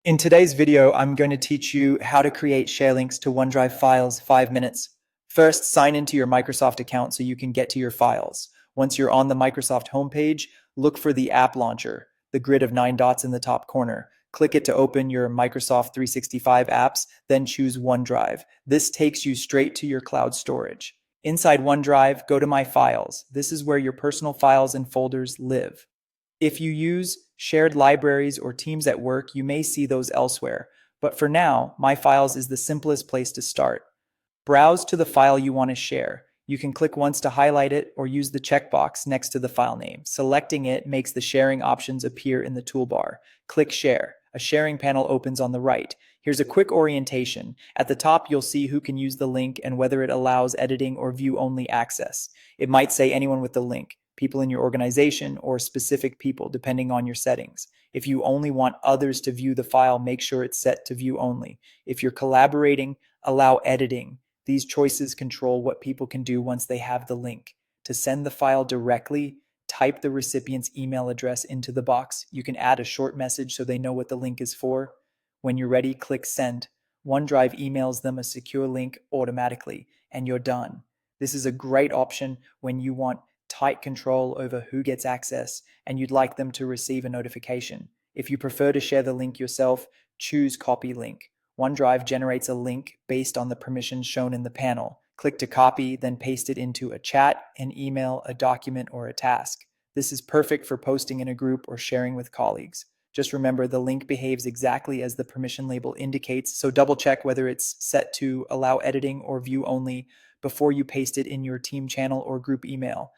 In today's video, I'm going to teach you how to create share links to OneDrive files 5 minutes. First, sign into your Microsoft account so you can get to your files. Once you're on the Microsoft homepage, look for the app launcher, the grid of 9 dots in the top corner. Click it to open your Microsoft 365 apps, then choose OneDrive. This takes you straight to your cloud storage. Inside OneDrive, go to My Files. This is where your personal files and folders live. If you use shared libraries or teams at work, you may see those elsewhere. But for now, My Files is the simplest place to start. Browse to the file you want to share. You can click once to highlight it or use the checkbox next to the file name. Selecting it makes the sharing options appear in the toolbar. Click Share. A sharing panel opens on the right. Here's a quick orientation. At the top, you'll see who can use the link and whether it allows editing or view-only access. It might say anyone with the link, people in your organization, or specific people, depending on your settings. If you only want others to view the file, make sure it's set to view only. If you're collaborating, allow editing. These choices control what people can do once they have the link. To send the file directly, type the recipient's email address into the box. You can add a short message so they know what the link is for. When you're ready, click Send. OneDrive emails them a secure link automatically, and you're done. This is a great option when you want tight control over who gets access and you'd like them to receive a notification. If you prefer to share the link yourself, choose Copy Link. OneDrive generates a link based on the permissions shown in the panel. Click to copy, then paste it into a chat, an email, a document, or a task. This is perfect for posting in a group or sharing with colleagues. Just remember the link behaves exactly as the permission label indicates, so double check whether it's set to allow editing or view only before you paste it in your team channel or group email.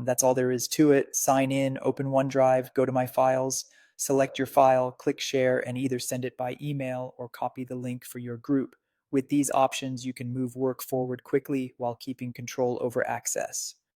That's all there is to it. Sign in, open OneDrive, go to My Files, select your file, click Share, and either send it by email or copy the link for your group. With these options, you can move work forward quickly while keeping control over access.